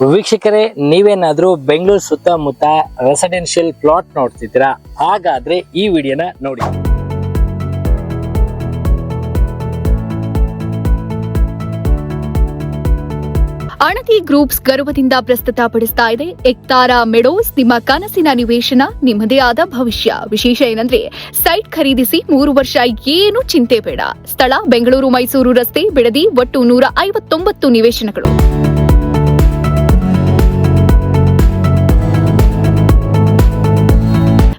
ವೀಕ್ಷಕರೇ, ನೀವೇನಾದ್ರೂ ಬೆಂಗಳೂರು ಸುತ್ತಮುತ್ತ ರೆಸಿಡೆನ್ಷಿಯಲ್ ಪ್ಲಾಟ್ ನೋಡ್ತಿದ್ದೀರಾ? ಹಾಗಾದ್ರೆ ಈ ವಿಡಿಯೋನ ನೋಡಿ. ಅಣತಿ ಗ್ರೂಪ್ಸ್ ಗರ್ವದಿಂದ ಪ್ರಸ್ತುತಪಡಿಸ್ತಾ ಇದೆ ಎಕ್ತಾರಾ ಮೆಡೋಸ್, ನಿಮ್ಮ ಕನಸಿನ ನಿವೇಶನ, ನಿಮ್ಮದೇ ಆದ ಭವಿಷ್ಯ. ವಿಶೇಷ ಏನಂದ್ರೆ ಸೈಟ್ ಖರೀದಿಸಿ 3 ವರ್ಷ ಏನು ಚಿಂತೆ ಬೇಡ. ಸ್ಥಳ ಬೆಂಗಳೂರು ಮೈಸೂರು ರಸ್ತೆ, ಬಿಡದಿ. ಒಟ್ಟು 159 ನಿವೇಶನಗಳು.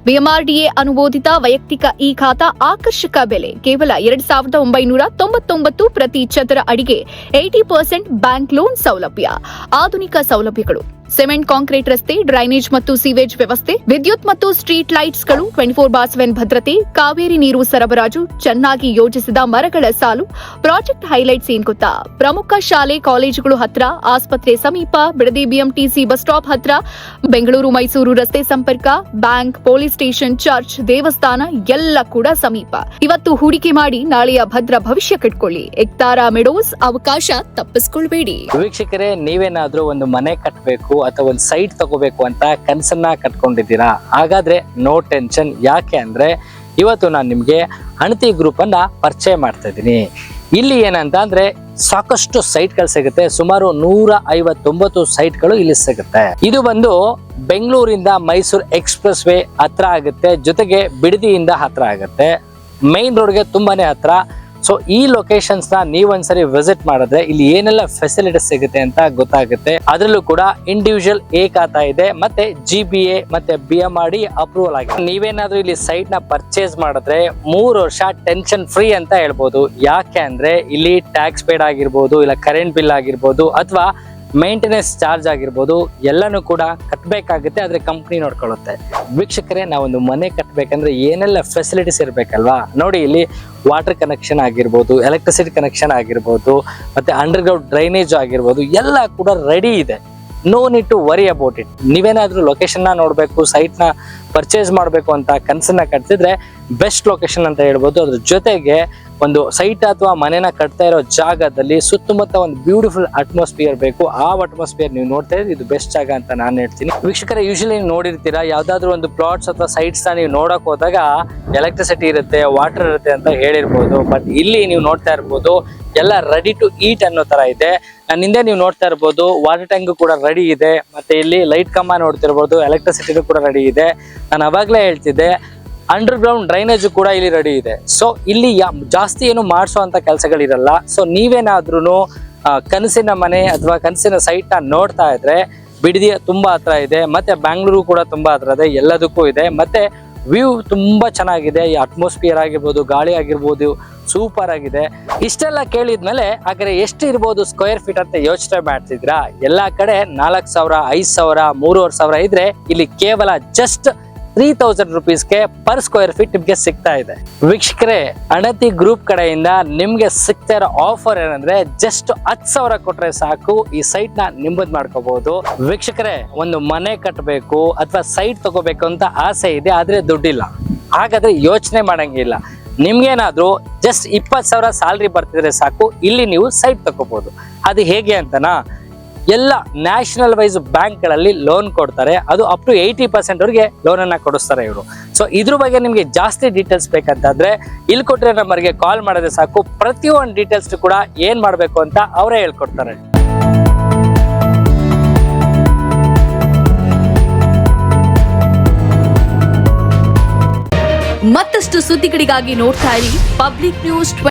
ಬಿಎಂಆರ್ಡಿಎ ಅನುಮೋದಿತ ವೈಯಕ್ತಿಕ ಈ ಖಾತಾ, ಆಕರ್ಷಕ ಬೆಲೆ ಕೇವಲ 2,999 ಪ್ರತಿ ಚದರ ಅಡಿಗೆ. 80% ಬ್ಯಾಂಕ್ ಲೋನ್ ಸೌಲಭ್ಯ, ಆಧುನಿಕ ಸೌಲಭ್ಯಗಳು, ಸಿಮೆಂಟ್ ಕಾಂಕ್ರೀಟ್ ರಸ್ತೆ, ಡ್ರೈನೇಜ್ ಮತ್ತು ಸೀವೇಜ್ ವ್ಯವಸ್ಥೆ, ವಿದ್ಯುತ್ ಮತ್ತು ಸ್ಟ್ರೀಟ್ ಲೈಟ್ಸ್ಗಳು, 24/7 ಭದ್ರತೆ, ಕಾವೇರಿ ನೀರು ಸರಬರಾಜು, ಚೆನ್ನಾಗಿ ಯೋಜಿಸಿದ ಮರಗಳ ಸಾಲು. ಪ್ರಾಜೆಕ್ಟ್ ಹೈಲೈಟ್ಸ್ ಏನ್ ಗೊತ್ತಾ? ಪ್ರಮುಖ ಶಾಲೆ ಕಾಲೇಜುಗಳು ಹತ್ರ, ಆಸ್ಪತ್ರೆ ಸಮೀಪ, ಬಿಡದಿ ಬಿಎಂಟಿಸಿ ಬಸ್ ಸ್ಟಾಪ್ ಹತ್ರ, ಬೆಂಗಳೂರು ಮೈಸೂರು ರಸ್ತೆ ಸಂಪರ್ಕ, ಬ್ಯಾಂಕ್, ಪೊಲೀಸ್ ಸ್ಟೇಷನ್, ಚರ್ಚ್, ದೇವಸ್ಥಾನ ಎಲ್ಲ ಕೂಡ ಸಮೀಪ. ಇವತ್ತು ಹೂಡಿಕೆ ಮಾಡಿ ನಾಳೆಯ ಭದ್ರ ಭವಿಷ್ಯ ಕಟ್ಕೊಳ್ಳಿ. ಎಕ್ತಾರಾ ಮೆಡೋಸ್, ಅವಕಾಶ ತಪ್ಪಿಸ್ಕೊಳ್ಬೇಡಿ. ವೀಕ್ಷಕರೇ, ನೀವೇನಾದ್ರೂ ಒಂದು ಮನೆ ಕಟ್ಟಬೇಕು ಅಥವಾ ಒಂದು ಸೈಟ್ ತಗೋಬೇಕು ಅಂತ ಕನಸನ್ನ ಕಟ್ಕೊಂಡಿದ್ದೀರಾ? ಹಾಗಾದ್ರೆ ನೋ ಟೆನ್ಷನ್. ಯಾಕೆ ಅಂದ್ರೆ ಇವತ್ತು ನಾನು ನಿಮ್ಗೆ ಅಣತಿ ಗ್ರೂಪ್ ಅನ್ನ ಪರಿಚಯ ಮಾಡ್ತಾ ಇದ್ದೀನಿ. ಇಲ್ಲಿ ಏನಂತ ಅಂದ್ರೆ ಸಾಕಷ್ಟು ಸೈಟ್ಗಳು ಸಿಗುತ್ತೆ. ಸುಮಾರು 159 ಸೈಟ್ಗಳು ಇಲ್ಲಿ ಸಿಗುತ್ತೆ. ಇದು ಬಂದು ಬೆಂಗಳೂರಿಂದ ಮೈಸೂರು ಎಕ್ಸ್ಪ್ರೆಸ್ ವೇ ಹತ್ರ ಆಗುತ್ತೆ, ಜೊತೆಗೆ ಬಿಡದಿಯಿಂದ ಹತ್ರ ಆಗುತ್ತೆ, ಮೈನ್ ರೋಡ್ಗೆ ತುಂಬಾನೇ ಹತ್ರ. ಸೊ ಈ ಲೊಕೇಶನ್ಸ್ ನ ನೀವೊಂದ್ಸರಿ ವಿಸಿಟ್ ಮಾಡಿದ್ರೆ ಇಲ್ಲಿ ಏನೆಲ್ಲ ಫೆಸಿಲಿಟೀಸ್ ಸಿಗುತ್ತೆ ಅಂತ ಗೊತ್ತಾಗುತ್ತೆ. ಅದರಲ್ಲೂ ಕೂಡ ಇಂಡಿವಿಜುವಲ್ ಎ ಖಾತಾ ಇದೆ, ಮತ್ತೆ GBA ಮತ್ತೆ BMRD ಅಪ್ರೂವಲ್ ಆಗಿದೆ. ನೀವೇನಾದ್ರೂ ಇಲ್ಲಿ ಸೈಟ್ ನ ಪರ್ಚೇಸ್ ಮಾಡಿದ್ರೆ 3 ವರ್ಷ ಟೆನ್ಷನ್ ಫ್ರೀ ಅಂತ ಹೇಳ್ಬೋದು. ಯಾಕೆ ಅಂದ್ರೆ ಇಲ್ಲಿ ಟ್ಯಾಕ್ಸ್ ಪೇಡ್ ಆಗಿರ್ಬೋದು, ಇಲ್ಲ ಕರೆಂಟ್ ಬಿಲ್ ಆಗಿರ್ಬೋದು, ಅಥವಾ ಮೇಂಟೆನೆನ್ಸ್ ಚಾರ್ಜ್ ಆಗಿರ್ಬೋದು, ಎಲ್ಲಾನು ಕೂಡ ಕಟ್ಟಬೇಕಾಗುತ್ತೆ. ಆದ್ರೆ ಕಂಪ್ನಿ ನೋಡ್ಕೊಳ್ಳುತ್ತೆ. ವೀಕ್ಷಕರೇ, ನಾವೊಂದು ಮನೆ ಕಟ್ಟಬೇಕಂದ್ರೆ ಏನೆಲ್ಲ ಫೆಸಿಲಿಟೀಸ್ ಇರಬೇಕಲ್ವಾ? ನೋಡಿ, ಇಲ್ಲಿ ವಾಟರ್ ಕನೆಕ್ಷನ್ ಆಗಿರ್ಬೋದು, ಎಲೆಕ್ಟ್ರಿಸಿಟಿ ಕನೆಕ್ಷನ್ ಆಗಿರ್ಬೋದು, ಮತ್ತೆ ಅಂಡರ್ಗ್ರೌಂಡ್ ಡ್ರೈನೇಜ್ ಆಗಿರ್ಬೋದು, ಎಲ್ಲ ಕೂಡ ರೆಡಿ ಇದೆ. No need to worry about it. ನೀವೇನಾದ್ರೂ ಲೊಕೇಶನ್ ನ ನೋಡ್ಬೇಕು, ಸೈಟ್ ನ ಪರ್ಚೇಸ್ ಮಾಡಬೇಕು ಅಂತ ಕನಸನ್ನ ಕಟ್ತಿದ್ರೆ ಬೆಸ್ಟ್ ಲೊಕೇಶನ್ ಅಂತ ಹೇಳ್ಬೋದು. ಅದ್ರ ಜೊತೆಗೆ ಒಂದು ಸೈಟ್ ಅಥವಾ ಮನೆನ ಕಟ್ತಾ ಇರೋ ಜಾಗದಲ್ಲಿ ಸುತ್ತಮುತ್ತ ಒಂದು ಬ್ಯೂಟಿಫುಲ್ ಅಟ್ಮಾಸ್ಫಿಯರ್ ಬೇಕು. ಆ ಅಟ್ಮಾಸ್ಫಿಯರ್ ನೀವು ನೋಡ್ತಾ ಇದ್ರೆ ಇದು ಬೆಸ್ಟ್ ಜಾಗ ಅಂತ ನಾನು ಹೇಳ್ತೀನಿ. ವೀಕ್ಷಕರೇ, ಯೂಶಲಿ ನೋಡಿರ್ತೀರಾ, ಯಾವ್ದಾದ್ರು ಒಂದು ಪ್ಲಾಟ್ಸ್ ಅಥವಾ ಸೈಟ್ಸ್ ನ ನೀವು ನೋಡಕ್ ಹೋದಾಗ ಎಲೆಕ್ಟ್ರಿಸಿಟಿ ಇರುತ್ತೆ, ವಾಟರ್ ಇರುತ್ತೆ ಅಂತ ಹೇಳಿರ್ಬೋದು. ಬಟ್ ಇಲ್ಲಿ ನೀವು ನೋಡ್ತಾ ಇರ್ಬೋದು ಎಲ್ಲ ರೆಡಿ ಟು ಈಟ್ ಅನ್ನೋ ತರ ಇದೆ. ನನ್ನ ಹಿಂದೆ ನೀವು ನೋಡ್ತಾ ಇರ್ಬೋದು ವಾಟರ್ ಟ್ಯಾಂಕ್ ಕೂಡ ರೆಡಿ ಇದೆ, ಮತ್ತೆ ಇಲ್ಲಿ ಲೈಟ್ ಕಂಬ ನೋಡ್ತಿರ್ಬೋದು, ಎಲೆಕ್ಟ್ರಿಸಿಟಿ ಕೂಡ ರೆಡಿ ಇದೆ. ನಾನು ಅವಾಗ್ಲೇ ಹೇಳ್ತಿದ್ದೆ, ಅಂಡರ್ ಗ್ರೌಂಡ್ ಡ್ರೈನೇಜ್ ಕೂಡ ಇಲ್ಲಿ ರೆಡಿ ಇದೆ. ಸೊ ಇಲ್ಲಿ ಜಾಸ್ತಿ ಏನು ಮಾಡಿಸೋ ಅಂತ ಕೆಲಸಗಳಿರಲ್ಲ. ಸೊ ನೀವೇನಾದ್ರೂ ಕನಸಿನ ಮನೆ ಅಥವಾ ಕನಸಿನ ಸೈಟ್ ನ ನೋಡ್ತಾ ಇದ್ರೆ ಬಿಡದಿ ತುಂಬಾ ಹತ್ರ ಇದೆ, ಮತ್ತೆ ಬ್ಯಾಂಗ್ಳೂರು ಕೂಡ ತುಂಬಾ ಹತ್ರ ಇದೆ, ಎಲ್ಲದಕ್ಕೂ ಇದೆ. ಮತ್ತೆ ವ್ಯೂ ತುಂಬಾ ಚೆನ್ನಾಗಿದೆ. ಈ ಅಟ್ಮಾಸ್ಫಿಯರ್ ಆಗಿರ್ಬೋದು, ಗಾಳಿ ಆಗಿರ್ಬೋದು, ಸೂಪರ್ ಆಗಿದೆ. ಇಷ್ಟೆಲ್ಲ ಕೇಳಿದ್ಮೇಲೆ ಹಾಗಾದ್ರೆ ಎಷ್ಟು ಇರ್ಬೋದು ಸ್ಕ್ವೇರ್ ಫೀಟ್ ಅಂತ ಯೋಚನೆ ಮಾಡ್ತಿದ್ರಾ? ಎಲ್ಲಾ ಕಡೆ 4,000, 5,000, 3,500 ಇದ್ರೆ ಇಲ್ಲಿ ಕೇವಲ ಜಸ್ಟ್ 3,000 rupeesಗೆ ಪರ್ ಸ್ಕ್ವೇರ್ ಫೀಟ್ ನಿಮ್ಗೆ ಸಿಗ್ತಾ ಇದೆ. ವೀಕ್ಷಕರೇ, ಅಣತಿ ಗ್ರೂಪ್ ಕಡೆಯಿಂದ ನಿಮ್ಗೆ ಸಿಗ್ತಾ ಇರೋ ಆಫರ್ ಏನಂದ್ರೆ ಜಸ್ಟ್ 10,000 ಕೊಟ್ರೆ ಸಾಕು ಈ ಸೈಟ್ ನ ನಿಮ್ಮದ್ ಮಾಡ್ಕೋಬಹುದು. ವೀಕ್ಷಕರೇ, ಒಂದು ಮನೆ ಕಟ್ಟಬೇಕು ಅಥವಾ ಸೈಟ್ ತಗೋಬೇಕು ಅಂತ ಆಸೆ ಇದೆ, ಆದ್ರೆ ದುಡ್ಡಿಲ್ಲ. ಹಾಗಾದ್ರೆ ಯೋಚನೆ ಮಾಡಂಗಿಲ್ಲ. ನಿಮ್ಗೇನಾದ್ರೂ ಜಸ್ಟ್ 20,000 ಸ್ಯಾಲ್ರಿ ಬರ್ತಿದ್ರೆ ಸಾಕು, ಇಲ್ಲಿ ನೀವು ಸೈಟ್ ತಗೋಬಹುದು. ಅದು ಹೇಗೆ ಅಂತನಾ, ಎಲ್ಲ ನ್ಯಾಷನಲ್ ವೈಸ್ ಬ್ಯಾಂಕ್ಗಳಲ್ಲಿ ಲೋನ್ ಕೊಡ್ತಾರೆ. ಅದು ಅಪ್ ಟು 80% ವರೆಗೆ ಲೋನ್ ಅನ್ನ ಕೊಡಿಸ್ತಾರೆ ಇವರು. ಸೊ ಇದ್ರ ಬಗ್ಗೆ ನಿಮ್ಗೆ ಜಾಸ್ತಿ ಡೀಟೇಲ್ಸ್ ಬೇಕಂತಂದ್ರೆ ಇಲ್ಲಿ ಕೊಟ್ಟಿರೋ ನಂಬರ್ಗೆ ಕಾಲ್ ಮಾಡಿದ್ರೆ ಸಾಕು. ಪ್ರತಿಯೊಂದು ಡೀಟೇಲ್ಸ್ ಕೂಡ ಏನ್ ಮಾಡ್ಬೇಕು ಅಂತ ಅವರೇ ಹೇಳ್ಕೊಡ್ತಾರೆ. ಮತ್ತಷ್ಟು ಸುದ್ದಿಗಳಿಗಾಗಿ ನೋಡ್ತಾ ಇರಿ ಪಬ್ಲಿಕ್ ನ್ಯೂಸ್.